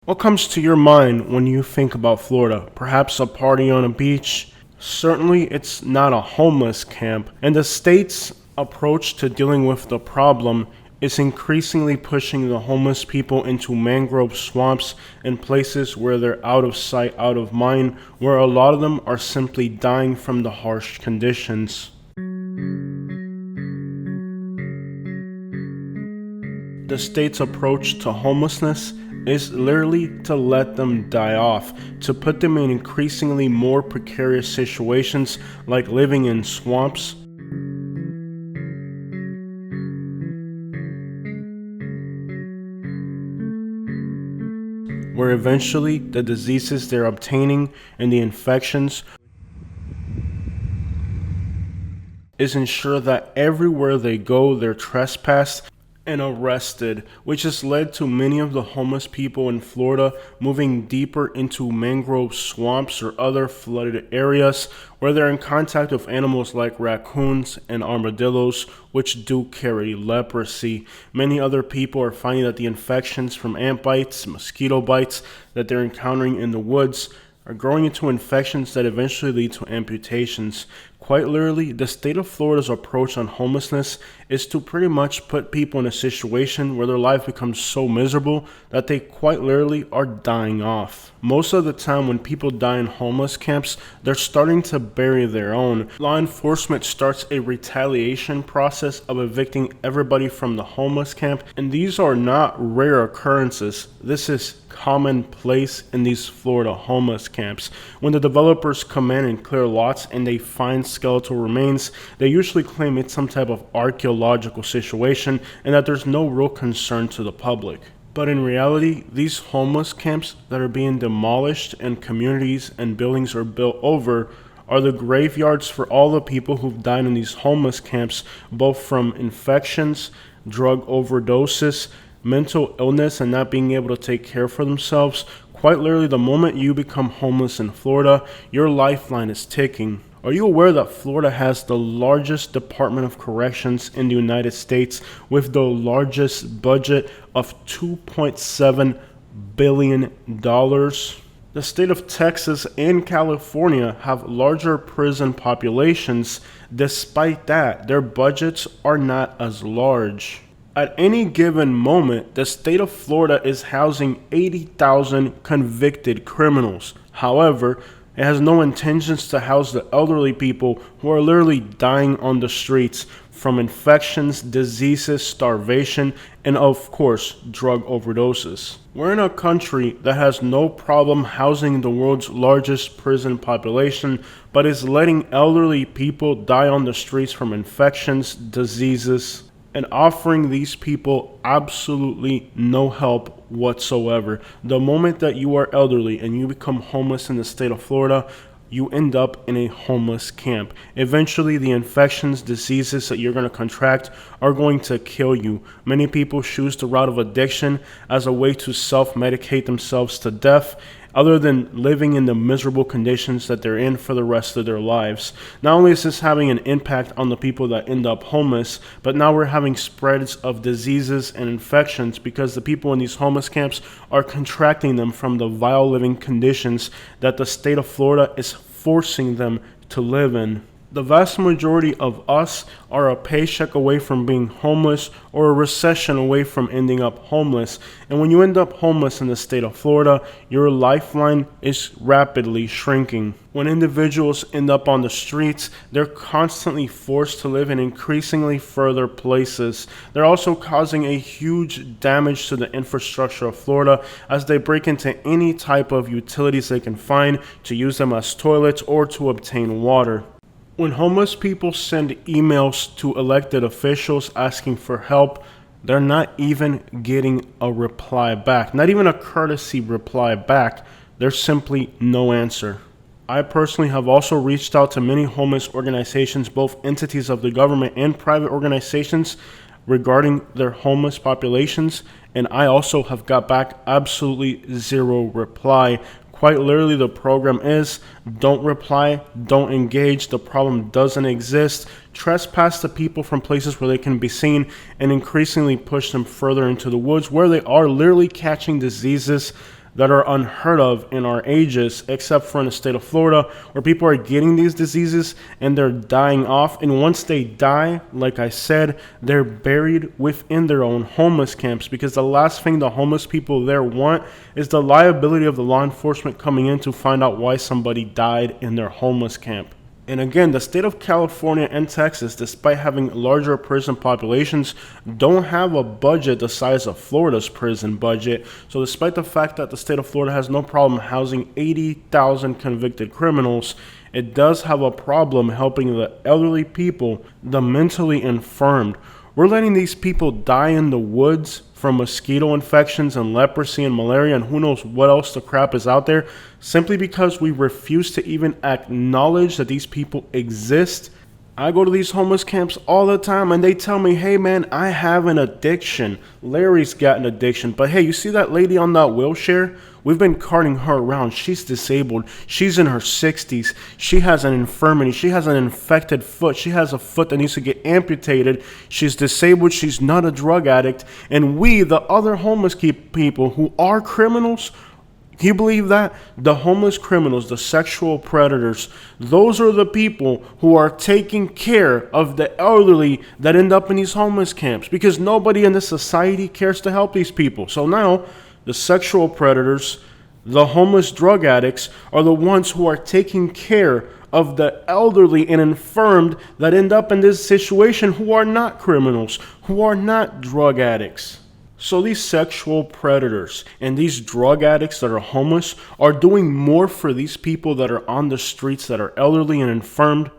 What comes to your mind when you think about Florida? Perhaps a party on a beach? Certainly, it's not a homeless camp, and the state's approach to dealing with the problem is increasingly pushing the homeless people into mangrove swamps and places where they're out of sight, out of mind, where a lot of them are simply dying from the harsh conditions. The state's approach to homelessness is literally to let them die off, to put them in increasingly more precarious situations like living in swamps, where eventually the diseases they're obtaining and the infections is ensure that everywhere they go they're trespassed and arrested, which has led to many of the homeless people in Florida moving deeper into mangrove swamps or other flooded areas where they're in contact with animals like raccoons and armadillos, which do carry leprosy. Many other people are finding that the infections from ant bites, mosquito bites that they're encountering in the woods are growing into infections that eventually lead to amputations. Quite literally, the state of Florida's approach on homelessness is to pretty much put people in a situation where their life becomes so miserable that they quite literally are dying off. Most of the time when people die in homeless camps, they're starting to bury their own. Law enforcement starts a retaliation process of evicting everybody from the homeless camp, and these are not rare occurrences. This is commonplace in these Florida homeless camps. When the developers come in and clear lots and they find skeletal remains, they usually claim it's some type of archaeological situation and that there's no real concern to the public. But in reality, these homeless camps that are being demolished and communities and buildings are built over are the graveyards for all the people who've died in these homeless camps, both from infections, drug overdoses, mental illness, and not being able to take care for themselves. Quite literally, the moment you become homeless in Florida, your lifeline is ticking. Are you aware that Florida has the largest Department of Corrections in the United States with the largest budget of $2.7 billion? The state of Texas and California have larger prison populations. Despite that, their budgets are not as large. At any given moment, the state of Florida is housing 80,000 convicted criminals. However, it has no intentions to house the elderly people who are literally dying on the streets from infections, diseases, starvation, and of course, drug overdoses. We're in a country that has no problem housing the world's largest prison population, but is letting elderly people die on the streets from infections, diseases, and offering these people absolutely no help whatsoever. The moment that you are elderly and you become homeless in the state of Florida, you end up in a homeless camp. Eventually, the infections, diseases that you're going to contract are going to kill you. Many people choose the route of addiction as a way to self-medicate themselves to death, other than living in the miserable conditions that they're in for the rest of their lives. Not only is this having an impact on the people that end up homeless, but now we're having spreads of diseases and infections because the people in these homeless camps are contracting them from the vile living conditions that the state of Florida is forcing them to live in. The vast majority of us are a paycheck away from being homeless or a recession away from ending up homeless. And when you end up homeless in the state of Florida, your lifeline is rapidly shrinking. When individuals end up on the streets, they're constantly forced to live in increasingly further places. They're also causing a huge damage to the infrastructure of Florida as they break into any type of utilities they can find to use them as toilets or to obtain water. When homeless people send emails to elected officials asking for help, they're not even getting a reply back, not even a courtesy reply back. There's simply no answer. I personally have also reached out to many homeless organizations, both entities of the government and private organizations, regarding their homeless populations, and I also have got back absolutely zero reply. Quite literally, the program is don't reply, don't engage, the problem doesn't exist, trespass the people from places where they can be seen, and increasingly push them further into the woods where they are literally catching diseases that are unheard of in our ages, except for in the state of Florida, where people are getting these diseases and they're dying off. And once they die, like I said, they're buried within their own homeless camps, because the last thing the homeless people there want is the liability of the law enforcement coming in to find out why somebody died in their homeless camp. And again, the state of California and Texas, despite having larger prison populations, don't have a budget the size of Florida's prison budget. So despite the fact that the state of Florida has no problem housing 80,000 convicted criminals, it does have a problem helping the elderly people, the mentally infirmed. We're letting these people die in the woods from mosquito infections and leprosy and malaria and who knows what else the crap is out there, simply because we refuse to even acknowledge that these people exist. I go to these homeless camps all the time and they tell me, hey man, I have an addiction. Larry's got an addiction. But hey, you see that lady on that wheelchair? We've been carting her around. She's disabled. She's in her 60s. She has an infirmity. She has an infected foot. She has a foot that needs to get amputated. She's disabled. She's not a drug addict. And we, the other homeless people who are criminals, can you believe that? The homeless criminals, the sexual predators, those are the people who are taking care of the elderly that end up in these homeless camps, because nobody in this society cares to help these people. So now, the sexual predators, the homeless drug addicts are the ones who are taking care of the elderly and infirmed that end up in this situation, who are not criminals, who are not drug addicts. So these sexual predators and these drug addicts that are homeless are doing more for these people that are on the streets that are elderly and infirmed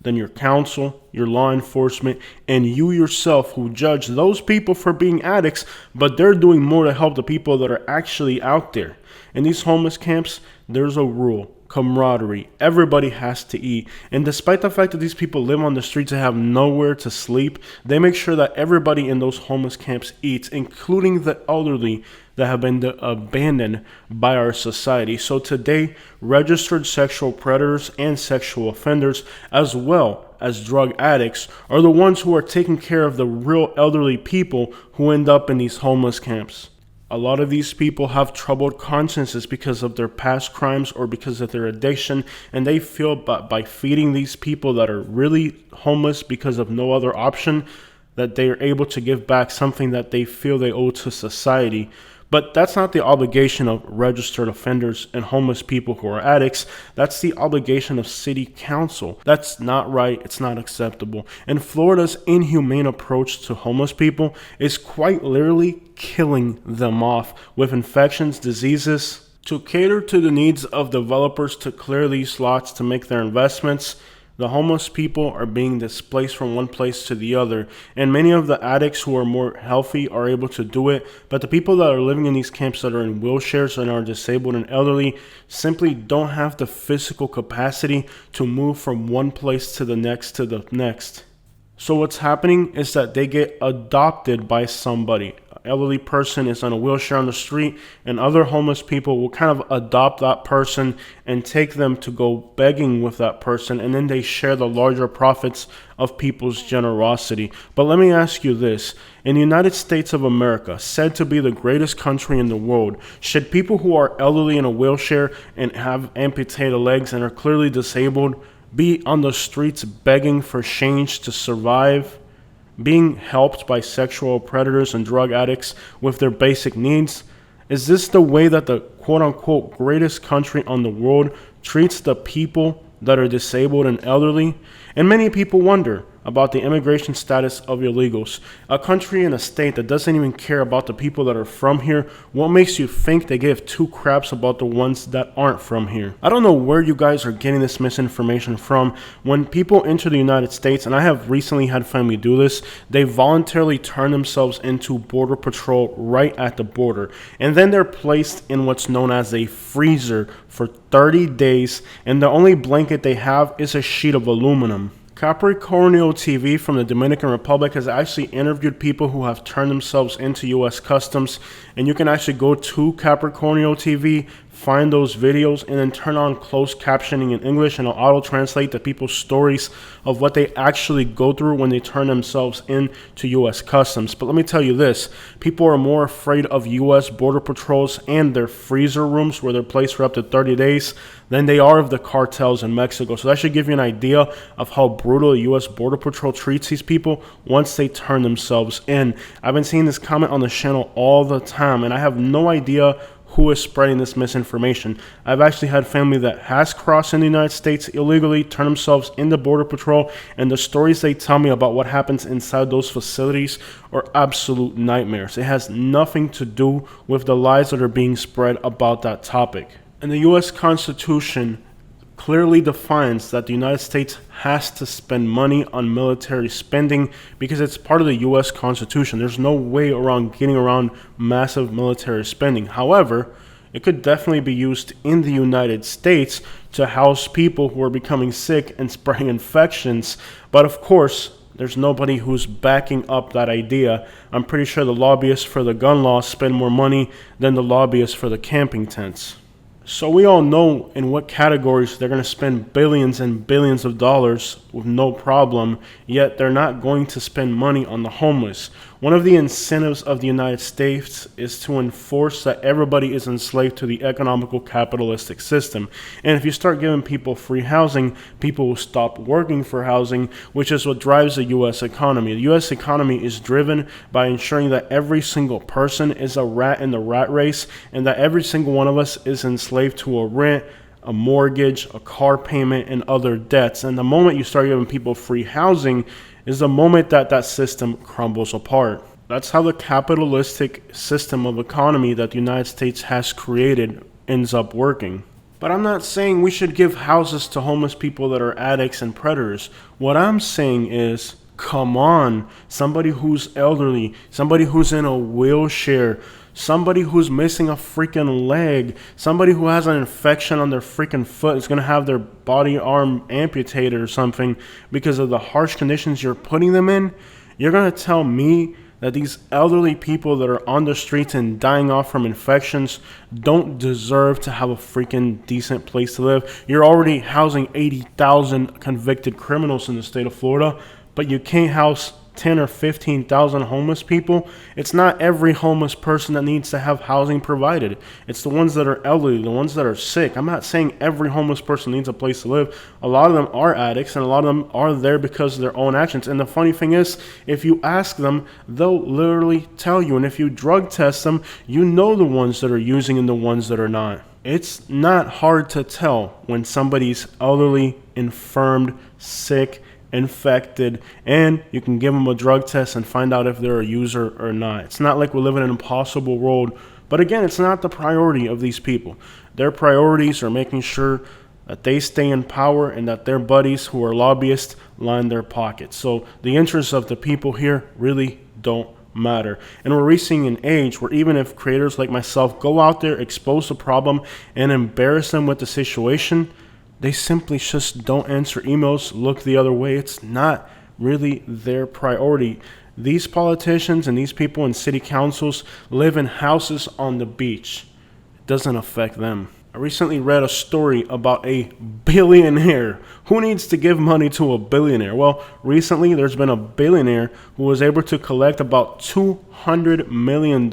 than your council, your law enforcement, and you yourself, who judge those people for being addicts, but they're doing more to help the people that are actually out there. In these homeless camps, there's a rule: camaraderie. Everybody has to eat. And despite the fact that these people live on the streets and have nowhere to sleep, they make sure that everybody in those homeless camps eats, including the elderly that have been abandoned by our society. So today, registered sexual predators and sexual offenders, as well as drug addicts, are the ones who are taking care of the real elderly people who end up in these homeless camps. A lot of these people have troubled consciences because of their past crimes or because of their addiction, and they feel by feeding these people that are really homeless because of no other option, that they are able to give back something that they feel they owe to society. But that's not the obligation of registered offenders and homeless people who are addicts. That's the obligation of city council. That's not right. It's not acceptable. And Florida's inhumane approach to homeless people is quite literally killing them off with infections, diseases. To cater to the needs of developers to clear these lots to make their investments, the homeless people are being displaced from one place to the other, and many of the addicts who are more healthy are able to do it, but the people that are living in these camps that are in wheelchairs and are disabled and elderly simply don't have the physical capacity to move from one place to the next to the next. So what's happening is that they get adopted by somebody. An elderly person is on a wheelchair on the street, and other homeless people will kind of adopt that person and take them to go begging with that person, and then they share the larger profits of people's generosity. But let me ask you this. In the United States of America, said to be the greatest country in the world, should people who are elderly in a wheelchair and have amputated legs and are clearly disabled be on the streets begging for change to survive, being helped by sexual predators and drug addicts with their basic needs? Is this the way that the quote-unquote greatest country on the world treats the people that are disabled and elderly? And many people wonder about the immigration status of illegals. A country and a state that doesn't even care about the people that are from here, what makes you think they give two craps about the ones that aren't from here? I don't know where you guys are getting this misinformation from. When people enter the United States, and I have recently had family do this, they voluntarily turn themselves into Border Patrol right at the border. And then they're placed in what's known as a freezer for 30 days, and the only blanket they have is a sheet of aluminum. Capricornio TV from the Dominican Republic has actually interviewed people who have turned themselves into U.S. Customs, and you can actually go to Capricornio TV, find those videos and then turn on closed captioning in English, and it'll auto translate the people's stories of what they actually go through when they turn themselves in to U.S. Customs. But let me tell you this, people are more afraid of U.S. Border Patrols and their freezer rooms where they're placed for up to 30 days than they are of the cartels in Mexico. So that should give you an idea of how brutal the U.S. Border Patrol treats these people once they turn themselves in. I've been seeing this comment on the channel all the time, and I have no idea who is spreading this misinformation. I've actually had family that has crossed in the United States illegally, turned themselves into Border Patrol, and the stories they tell me about what happens inside those facilities are absolute nightmares. It has nothing to do with the lies that are being spread about that topic. And the U.S. Constitution clearly defines that the United States has to spend money on military spending because it's part of the U.S. Constitution. There's no way around getting around massive military spending. However, it could definitely be used in the United States to house people who are becoming sick and spreading infections. But of course, there's nobody who's backing up that idea. I'm pretty sure the lobbyists for the gun law spend more money than the lobbyists for the camping tents. So we all know in what categories they're going to spend billions and billions of dollars with no problem, yet they're not going to spend money on the homeless. One of the incentives of the United States is to enforce that everybody is enslaved to the economical capitalistic system. And if you start giving people free housing, people will stop working for housing, which is what drives the U.S. economy. The U.S. economy is driven by ensuring that every single person is a rat in the rat race, and that every single one of us is enslaved to a rent, a mortgage, a car payment, and other debts. And the moment you start giving people free housing is the moment that that system crumbles apart. That's how the capitalistic system of economy that the United States has created ends up working. But I'm not saying we should give houses to homeless people that are addicts and predators. What I'm saying is, come on, somebody who's elderly, somebody who's in a wheelchair, somebody who's missing a freaking leg, somebody who has an infection on their freaking foot is going to have their body arm amputated or something because of the harsh conditions you're putting them in. You're going to tell me that these elderly people that are on the streets and dying off from infections don't deserve to have a freaking decent place to live? You're already housing 80,000 convicted criminals in the state of Florida, but you can't house 10 or 15,000 homeless people. It's not every homeless person that needs to have housing provided. It's the ones that are elderly, the ones that are sick. I'm not saying every homeless person needs a place to live. A lot of them are addicts, and a lot of them are there because of their own actions. And the funny thing is, if you ask them, they'll literally tell you. And if you drug test them, you know the ones that are using and the ones that are not. It's not hard to tell when somebody's elderly, infirmed, sick, infected, and you can give them a drug test and find out if they're a user or not. It's not like we live in an impossible world, but again, it's not the priority of these people. Their priorities are making sure that they stay in power and that their buddies who are lobbyists line their pockets. So the interests of the people here really don't matter. And we're reaching an age where even if creators like myself go out there, expose the problem, and embarrass them with the situation, they simply just don't answer emails, look the other way. It's not really their priority. These politicians and these people in city councils live in houses on the beach. It doesn't affect them. I recently read a story about a billionaire. Who needs to give money to a billionaire? Well, recently there's been a billionaire who was able to collect about $200 million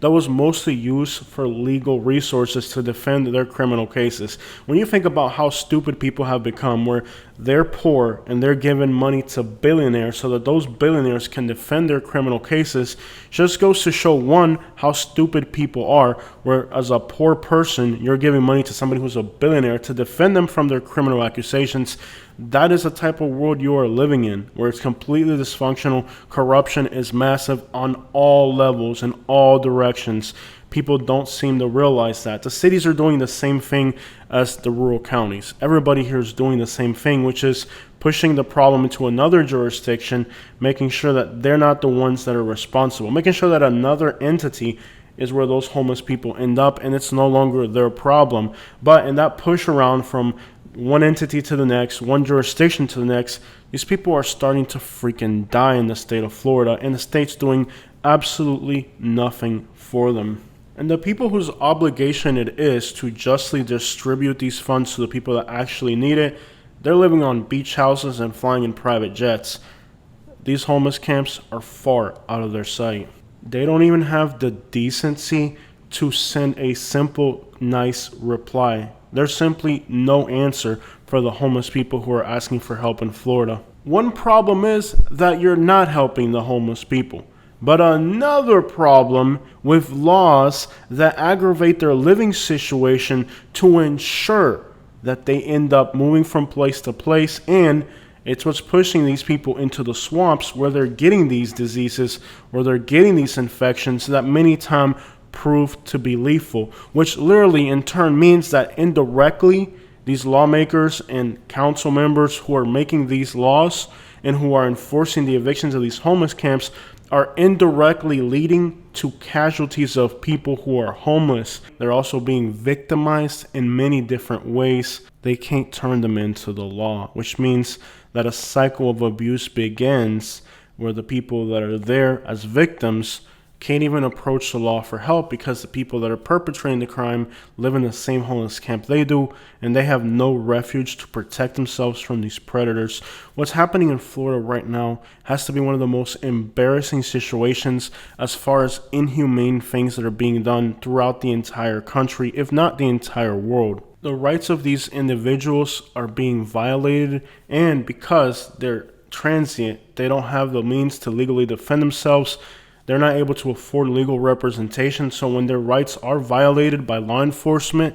that was mostly used for legal resources to defend their criminal cases. When you think about how stupid people have become, where they're poor and they're giving money to billionaires so that those billionaires can defend their criminal cases, just goes to show, one, how stupid people are, where as a poor person, you're giving money to somebody who's a billionaire to defend them from their criminal accusations. That is the type of world you are living in, where it's completely dysfunctional. Corruption is massive on all levels, in all directions. People don't seem to realize that. The cities are doing the same thing as the rural counties. Everybody here is doing the same thing, which is pushing the problem into another jurisdiction, making sure that they're not the ones that are responsible, making sure that another entity is where those homeless people end up, and it's no longer their problem. But in that push around from one entity to the next, one jurisdiction to the next, these people are starting to freaking die in the state of Florida, and the state's doing absolutely nothing for them. And the people whose obligation it is to justly distribute these funds to the people that actually need it, they're living on beach houses and flying in private jets. These homeless camps are far out of their sight. They don't even have the decency to send a simple, nice reply. There's simply no answer for the homeless people who are asking for help in Florida. One problem is that you're not helping the homeless people. But another problem with laws that aggravate their living situation to ensure that they end up moving from place to place, and it's what's pushing these people into the swamps where they're getting these diseases, where they're getting these infections that many times prove to be lethal, which literally in turn means that indirectly these lawmakers and council members who are making these laws and who are enforcing the evictions of these homeless camps are indirectly leading to casualties of people who are homeless. They're also being victimized in many different ways. They can't turn them into the law, which means that a cycle of abuse begins where the people that are there as victims can't even approach the law for help because the people that are perpetrating the crime live in the same homeless camp they do, and they have no refuge to protect themselves from these predators. What's happening in Florida right now has to be one of the most embarrassing situations as far as inhumane things that are being done throughout the entire country, if not the entire world. The rights of these individuals are being violated, and because they're transient, they don't have the means to legally defend themselves. They're not able to afford legal representation, so when their rights are violated by law enforcement,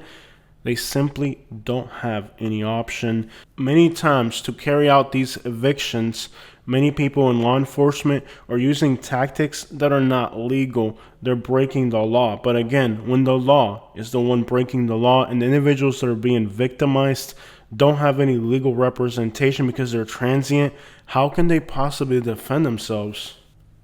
they simply don't have any option. Many times, to carry out these evictions, many people in law enforcement are using tactics that are not legal. They're breaking the law. But again, when the law is the one breaking the law and the individuals that are being victimized don't have any legal representation because they're transient, how can they possibly defend themselves?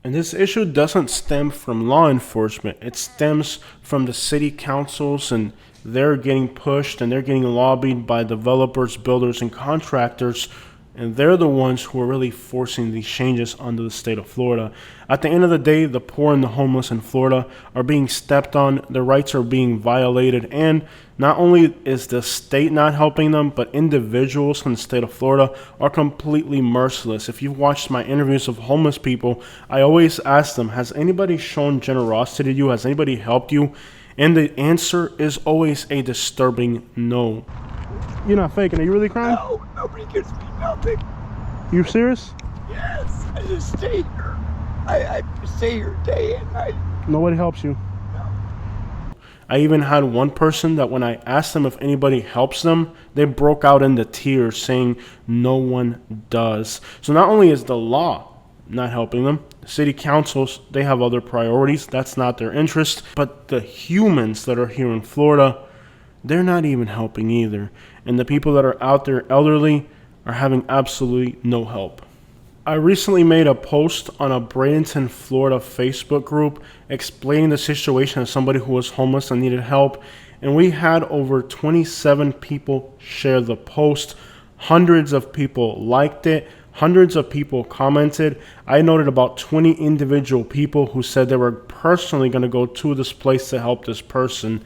And this issue doesn't stem from law enforcement. It stems from the city councils, and they're getting pushed and they're getting lobbied by developers, builders, and contractors. And they're the ones who are really forcing these changes onto the state of Florida. At the end of the day, the poor and the homeless in Florida are being stepped on. Their rights are being violated. And not only is the state not helping them, but individuals in the state of Florida are completely merciless. If you've watched my interviews of homeless people, I always ask them, has anybody shown generosity to you? Has anybody helped you? And the answer is always a disturbing no. You're not faking. Are you really crying? No, nobody gives me nothing. You serious? Yes, I just stay here. I stay here day and night. Nobody helps you. No. I even had one person that when I asked them if anybody helps them, they broke out into tears saying no one does. So not only is the law not helping them, the city councils, they have other priorities. That's not their interest. But the humans that are here in Florida, they're not even helping either. And the people that are out there elderly are having absolutely no help. I recently made a post on a Bradenton, Florida Facebook group explaining the situation of somebody who was homeless and needed help. And we had over 27 people share the post. Hundreds of people liked it. Hundreds of people commented. I noted about 20 individual people who said they were personally going to go to this place to help this person.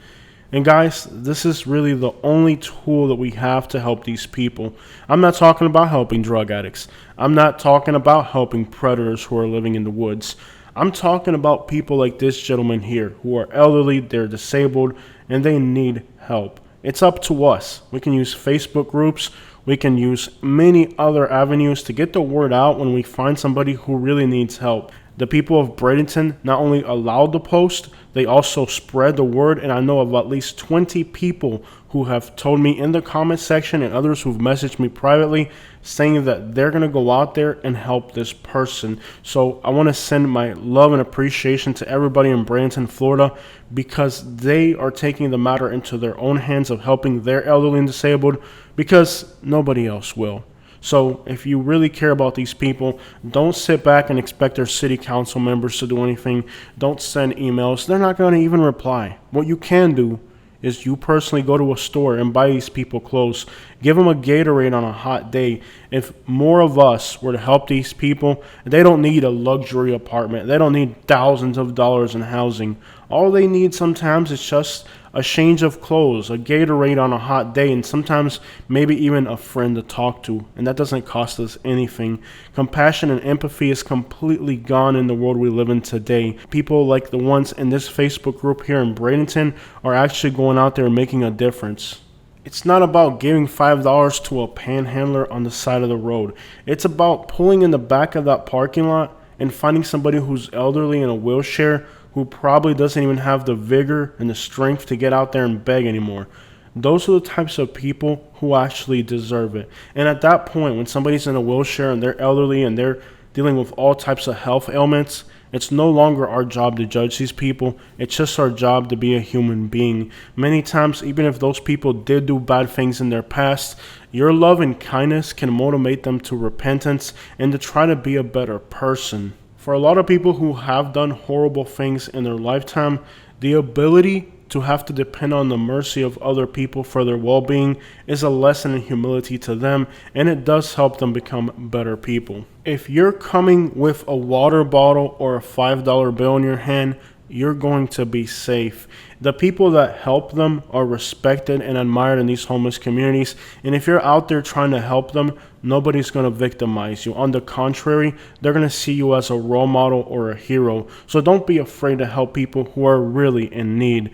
And guys, this is really the only tool that we have to help these people. I'm not talking about helping drug addicts. I'm not talking about helping predators who are living in the woods. I'm talking about people like this gentleman here who are elderly, they're disabled, and they need help. It's up to us. We can use Facebook groups. We can use many other avenues to get the word out when we find somebody who really needs help. The people of Bradenton not only allowed the post, they also spread the word, and I know of at least 20 people who have told me in the comment section and others who've messaged me privately saying that they're going to go out there and help this person. So I want to send my love and appreciation to everybody in Bradenton, Florida, because they are taking the matter into their own hands of helping their elderly and disabled, because nobody else will. So if you really care about these people, don't sit back and expect their city council members to do anything. Don't send emails. They're not going to even reply. What you can do is you personally go to a store and buy these people clothes. Give them a Gatorade on a hot day. If more of us were to help these people, they don't need a luxury apartment. They don't need thousands of dollars in housing. All they need sometimes is just a change of clothes, a Gatorade on a hot day, and sometimes maybe even a friend to talk to. And that doesn't cost us anything. Compassion and empathy is completely gone in the world we live in today. People like the ones in this Facebook group here in Bradenton are actually going out there and making a difference. It's not about giving $5 to a panhandler on the side of the road. It's about pulling in the back of that parking lot and finding somebody who's elderly in a wheelchair who probably doesn't even have the vigor and the strength to get out there and beg anymore. Those are the types of people who actually deserve it. And at that point, when somebody's in a wheelchair and they're elderly and they're dealing with all types of health ailments, it's no longer our job to judge these people. It's just our job to be a human being. Many times, even if those people did do bad things in their past, your love and kindness can motivate them to repentance and to try to be a better person. For a lot of people who have done horrible things in their lifetime, the ability to have to depend on the mercy of other people for their well-being is a lesson in humility to them, and it does help them become better people. If you're coming with a water bottle or a $5 bill in your hand, you're going to be safe. The people that help them are respected and admired in these homeless communities, and if you're out there trying to help them, nobody's going to victimize you. On the contrary, they're going to see you as a role model or a hero. So don't be afraid to help people who are really in need.